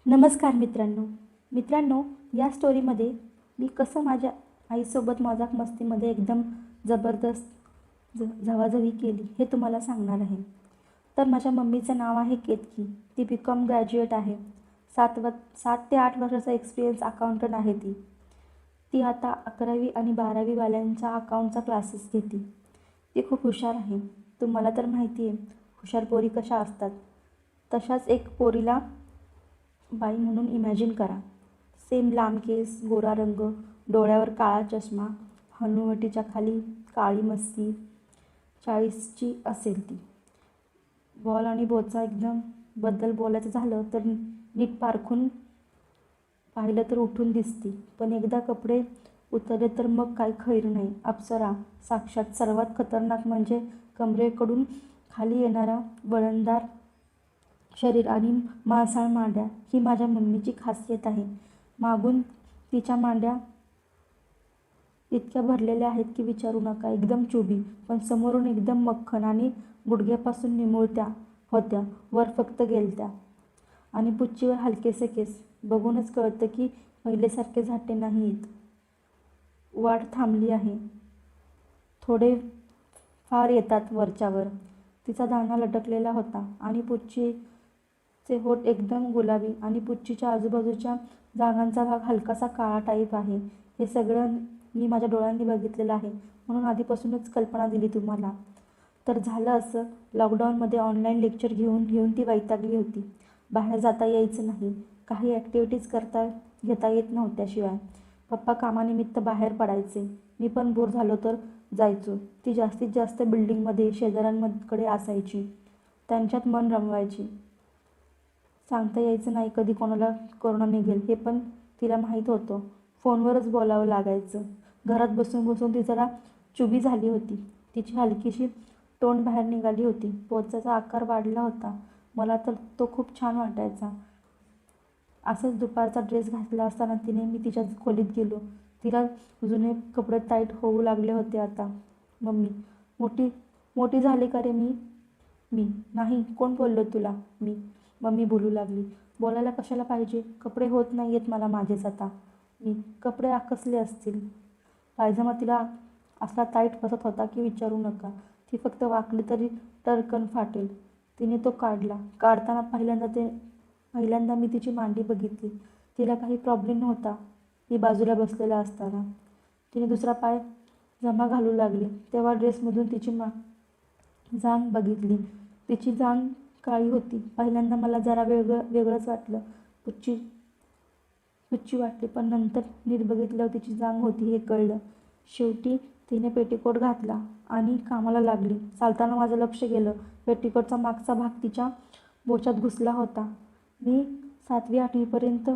नमस्कार मित्रांनो, या स्टोरीमध्ये मी कसं माझ्या आईसोबत मजाक मस्तीमध्ये एकदम जबरदस्त झवाझवी केली हे तुम्हाला सांगणार आहे. तर माझ्या मम्मीचं नाव आहे केतकी. ती BCom ग्रॅज्युएट आहे. 7 ते 8 वर्षाचा एक्सपिरियन्स अकाउंटंट आहे ती. ती आता 11वी आणि 12वी वाल्यांच्या अकाउंटचा क्लासेस घेते. ती खूप हुशार आहे. तुम्हाला तर माहिती आहे हुशार पोरी कशा असतात. तशाच एक पोरीला बाई म्हणून इमॅजिन करा. सेम लांब केस, गोरा रंग, डोळ्यावर काळा चष्मा, हनुवटीच्या खाली काळी मस्ती. 40ची असेल ती. बॉल आणि बोचा एकदम बद्दल बोलायचं झालं तर नीट पारखून पाहिलं तर उठून दिसती. पण एकदा कपडे उतरले तर मग काही खैर नाही. अप्सरा साक्षात. सर्वात खतरनाक म्हणजे कमरेकडून खाली येणारा वळणदार शरीर आणि मांसाळ मांड्या ही माझ्या मम्मीची खासियत आहे. मागून तिच्या मांड्या इतक्या भरलेल्या आहेत की विचारू नका. एकदम चुबी, पण समोरून एकदम मख्खन आणि गुडघ्यापासून निमुळत्या होत्या. वर फक्त गेलत्या. आणि पुच्चीवर हलकेसे केस. बघूनच कळतं की पहिलेसारखे झाटे नाहीत. वाढ थांबली आहे. थोडे फार येतात वरच्यावर. तिचा दाणा लटकलेला होता आणि पुच्चीचे होठ एकदम गुलाबी आणि पुच्चीच्या आजूबाजूच्या जागांचा भाग हलकासा काळा टाईप आहे. हे सगळं मी माझ्या डोळ्यांनी बघितलेलं आहे म्हणून आधीपासूनच कल्पना दिली तुम्हाला. तर झालं असं, लॉकडाऊनमध्ये ऑनलाईन लेक्चर घेऊन घेऊन ती वैतागली होती. बाहेर जाता यायचं नाही. काही ॲक्टिव्हिटीज घेता येत नव्हत्या. शिवाय पप्पा कामानिमित्त बाहेर पडायचे. मी पण बोर झालो तर जायचो. ती जास्तीत जास्त बिल्डिंगमध्ये शेजाऱ्यांकडे असायची. त्यांच्यात मन रमवायची. सांगता यायचं नाही कधी कोणाला कोरोना निघेल हे पण तिला माहीत होतं. फोनवरच बोलावं लागायचं. घरात बसून बसून ती जरा चुबी झाली होती. तिची हलकीशी तोंड बाहेर निघाली होती. पोचाचा आकार वाढला होता. मला तर तो खूप छान वाटायचा. असंच दुपारचा ड्रेस घातला असताना मी तिच्या खोलीत गेलो. तिला जुने कपडे टाईट होऊ लागले होते आता. मम्मी, मोठी मोठी झाली का रे मी? मी, नाही, कोण बोललो तुला? मी, मम्मी बोलू लागली. बोलायला कशाला पाहिजे? कपडे होत नाही आहेत मला माझेच आता. मी, कपडे आकसले असतील. पायजमा तिला असला टाईट बसत होता की विचारू नका. ती फक्त वाकली तरी टरकन फाटेल. तिने तो काढला. काढताना पहिल्यांदा मी तिची मांडी बघितली. तिला काही प्रॉब्लेम नव्हता. मी बाजूला बसलेला असताना तिने दुसरा पाय जमा घालू लागली तेव्हा ड्रेसमधून तिची जांघ बघितली. तिची जांघ काळी होती. पहिल्यांदा मला जरा वेगळंच वाटलं. पुच्ची वाटली, पण नंतर नीट बघितल्यावर तिची जांघ होती हे कळलं. शेवटी तिने पेटीकोट घातला आणि कामाला लागली. चालताना माझं लक्ष गेलं. पेटीकोटचा मागचा भाग तिच्या बोचात घुसला होता. मी 7वी-8वीपर्यंत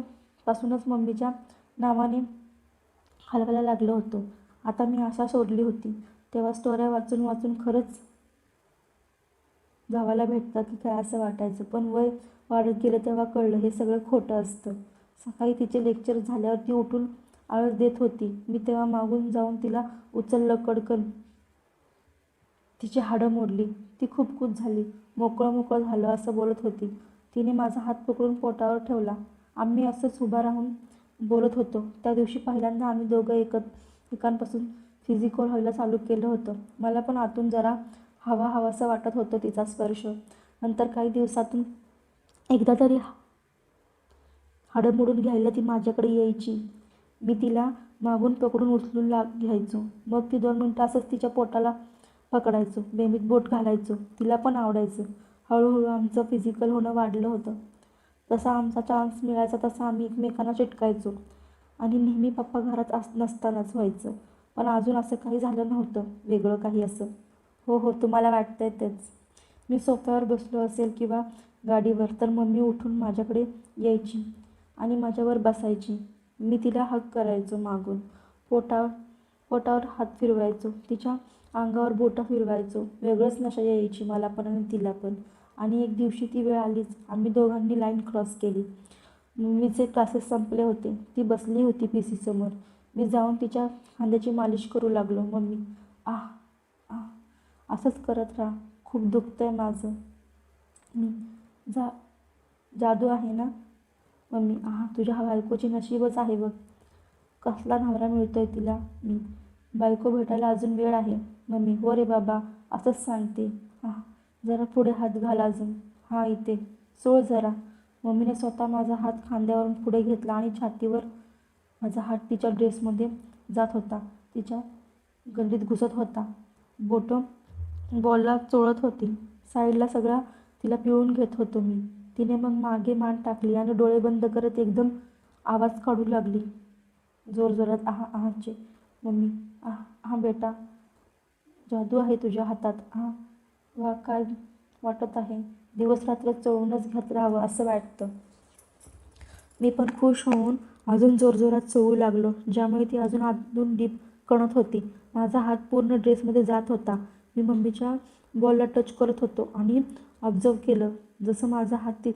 पासूनच मम्मीच्या नावाने हलवायला लागलो होतो. आता मी आशा सोडली होती. तेव्हा स्टोऱ्या वाचून वाचून खरंच जावायला भेटतं की काय असं वाटायचं. पण वय वाढत गेलं तेव्हा कळलं हे सगळं खोटं असतं. सकाळी तिचे लेक्चर झाल्यावर ती उठून आळस देत होती. मी तेव्हा मागून जाऊन तिला उचललं कडकन. तिची हाडं मोडली. ती खूप खुश झाली. मोकळं झालं असं बोलत होती. तिने माझा हात पकडून पोटावर ठेवला. आम्ही असंच उभा राहून बोलत होतो. त्या दिवशी पहिल्यांदा आम्ही दोघं एकांपासून फिजिकल व्हायला चालू केलं होतं. मला पण आतून जरा हवाहवासं वाटत होतं तिचा स्पर्श. नंतर काही दिवसातून एकदा तरी हाडं मोडून घ्यायला ती माझ्याकडे यायची. मी तिला मागून पकडून उचलून घ्यायचो. मग ती 2 मिनिटं असंच तिच्या पोटाला पकडायचो. बेंबीत बोट घालायचो. तिला पण आवडायचं. हळूहळू आमचं फिजिकल होणं वाढलं होतं. जसा आमचा चान्स मिळायचा तसा आम्ही एकमेकांना चिटकायचो. आणि नेहमी पप्पा घरात नसतानाच व्हायचं. पण अजून असं काही झालं नव्हतं वेगळं काही असं. हो, तुम्हाला वाटतंय तेच. मी सोफ्यावर बसलो असेल किंवा गाडीवर तर मम्मी उठून माझ्याकडे यायची आणि माझ्यावर बसायची. मी तिला हग करायचो मागून. पोटावर हात फिरवायचो. तिच्या अंगावर बोटं फिरवायचो. वेगळंच नशा यायची मला पण आणि तिला पण. आणि एक दिवशी ती वेळ आलीच. आम्ही दोघांनी लाईन क्रॉस केली. मम्मीचे क्लासेस संपले होते. ती बसली होती PC समोर. मी जाऊन तिच्या खांद्याची मालिश करू लागलो. मम्मी, आह आह असंच करत राहा, खूप दुखतंय माझं. मी, जादू आहे ना? मम्मी, तुझ्या बायकोची नशीबच आहे बघ. कसला नवरा मिळतोय तिला. मी, बायको भेटायला अजून वेळ आहे. मम्मी, हो रे बाबा, असंच सांगते. जरा पुढे हात घाल अजून. इथे सोड जरा. मम्मीने स्वतः माझा हात खांद्यावरून पुढे घेतला आणि छातीवर. माझा हात तिच्या ड्रेसमध्ये जात होता, तिच्या गल्लीत घुसत होता. बोटं बॉलला चोळत होती. साईडला सगळा तिला पिळून घेत होतो मी. तिने मग मागे मान टाकली आणि डोळे बंद करत एकदम आवाज काढू लागली जोरजोरात, चे. मम्मी, बेटा, जादू आहे तुझ्या हातात. वा, काय वाटत आहे. दिवस रात्र चोळूनच घेत राहावं असं वाटतं. मी पण खुश होऊन अजून जोरजोरात चोळू लागलो, ज्यामुळे ती अजून आतून डीप कणत होती. माझा हात पूर्ण ड्रेसमध्ये जात होता. मी मम्मीच्या बॉलला टच करत होतो आणि ऑब्झर्व केलं जसं माझा हात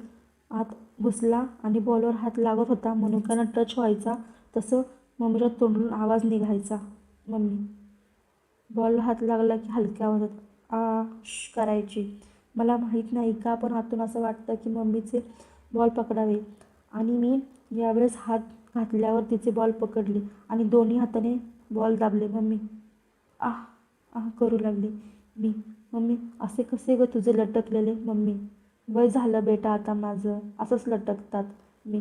आत घुसला आणि बॉलवर हात लागत होता. मनुक्यानं टच व्हायचा तसं मम्मीच्या तोंडून आवाज निघायचा, मम्मी. बॉलला हात लागला की हलक्या आवाजात करायची. मला माहीत नाही का, पण आतून असं वाटतं की मम्मीचे बॉल पकडावे. आणि मी यावेळेस हात घातल्यावर तिचे बॉल पकडले आणि दोन्ही हाताने बॉल दाबले. मम्मी करू लागली. मी, मम्मी, असे कसे ग तुझे लटकलेले. मम्मी, वय झालं बेटा आता माझं, असंच लटकतात. मी,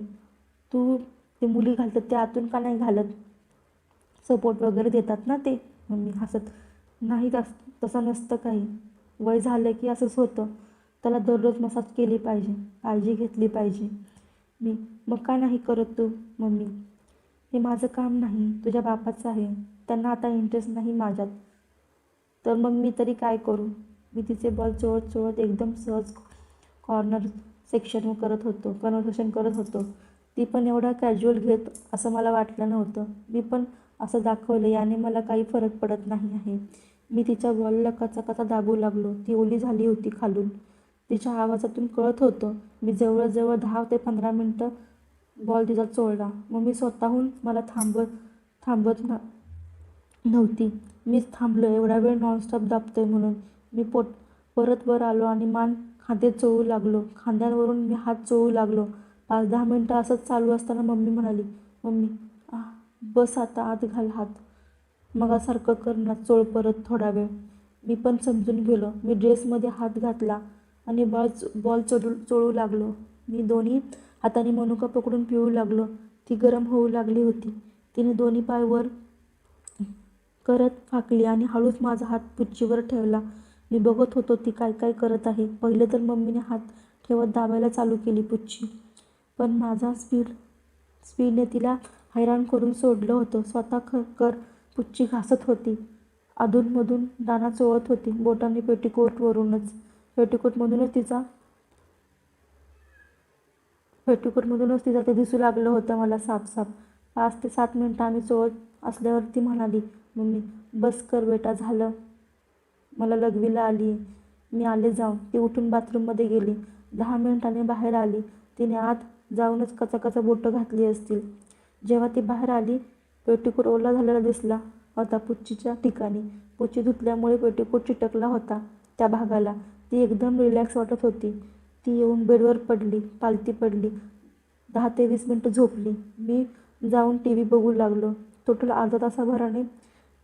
तू ते मुली घालतात ते आतून का नाही घालत. सपोर्ट वगैरे देतात ना ते. मम्मी हसत, नाही तसं नसतं काही. वय झालं की असंच होतं. त्याला दररोज मसाज केली पाहिजे, काळजी घेतली पाहिजे. मी, मग का नाही करत तू. मम्मी, हे माझं काम नाही, तुझ्या बापाचं आहे. त्यांना आता इंटरेस्ट नाही माझ्यात, तर मग मी तरी काय करू. मी तिचे बॉल चोळत चोळत एकदम सहज कन्व्हर्सेशन करत होतो. ती पण एवढा कॅज्युअल घेत असं मला वाटलं नव्हतं. मी पण असं दाखवलं याने मला काही फरक पडत नाही आहे. मी तिच्या बॉलला कचाकचा दाबू लागलो. ती ओली झाली होती खालून. तिच्या आवाजातून कळत होतं. मी जवळजवळ 10 ते 15 मिनटं बॉल तिचा चोळला. मम्मी स्वतःहून मला थांबत नव्हती. मीच थांबलो, एवढा वेळ नॉनस्टॉप दाबतोय म्हणून. मी परत वर आलो आणि मान खांदे चोळू लागलो. खांद्यांवरून मी हात चोळू लागलो. 5-10 मिनटं असंच चालू असताना मम्मी म्हणाली, मम्मी, बस आता, आत घाल हात. मगासारखं कर ना, चोळ परत थोडा वेळ. मी पण समजून गेलो. मी ड्रेसमध्ये हात घातला आणि बॉल चोळू लागलो. मी दोन्ही हाताने मनुका पकडून पिळू लागलो. ती गरम होऊ लागली होती. तिने दोन्ही पाय वर करत फाकली आणि हळूच माझा हात पुच्चीवर ठेवला. मी बघत होतो ती काय काय करत आहे. पहिले तर मम्मीने हात ठेवत दाबायला चालू केली पुच्ची, पण माझा स्पीडने तिला हैराण करून सोडलं होतं. स्वतः पुच्ची घासत होती, अधूनमधून दाणा चोळत होती बोटांनी. पेटिकोटमधूनच तिचा ते दिसू लागलं होतं मला साफ. 5 ते 7 मिनटं आम्ही चोळत असल्यावर ती म्हणाली, मम्मी, बस कर बेटा, झालं. मला लघवीला आली. मी आले जाऊन. ती उठून बाथरूममध्ये गेली. 10 मिनिटांनी बाहेर आली. तिने आत जाऊनच कचाकचा बोटं घातली असतील. जेव्हा ती बाहेर आली, पेटिकोट ओला झालेला दिसला होता पुच्चीच्या ठिकाणी. पुच्ची धुतल्यामुळे पेटिकोट चिटकला होता त्या भागाला. ती एकदम रिलॅक्स वाटत होती. ती येऊन बेडवर पालती पडली. 10 ते 20 मिनटं झोपली. मी जाऊन TV बघू लागलो. टोटल अर्धा तासाभराने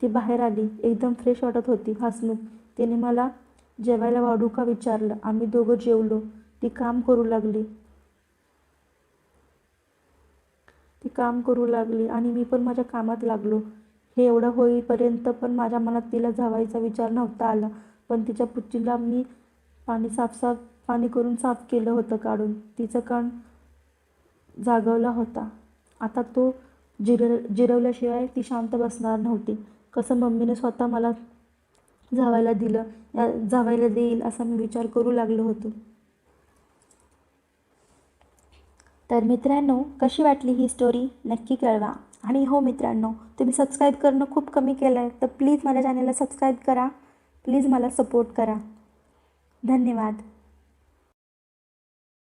ती बाहेर आली. एकदम फ्रेश वाटत होती, हसमुख. तिने मला जेवायला वाढू का विचारलं. आम्ही दोघं जेवलो. ती काम करू लागली आणि मी पण माझ्या कामात लागलो. हे एवढं होईपर्यंत पण माझ्या मनात तिला जावायचा विचार नव्हता आला. पण तिच्या पुच्चीला मी पाणी करून साफ केलं होतं काढून. तिचं कान जागवला होता. आता तो जिरवल्याशिवाय ती शांत बसणार नव्हती. कसं मम्मीने स्वतः मला जावायला देईल असा मी विचार करू लागलो होतो. तर मित्रांनो, कशी वाटली ही स्टोरी नक्की कळवा. आणि हो मित्रांनो, तुम्ही सबस्क्राईब करणं खूप कमी केलं आहे, तर प्लीज माझ्या चॅनलला सबस्क्राईब करा. प्लीज मला सपोर्ट करा. धन्यवाद.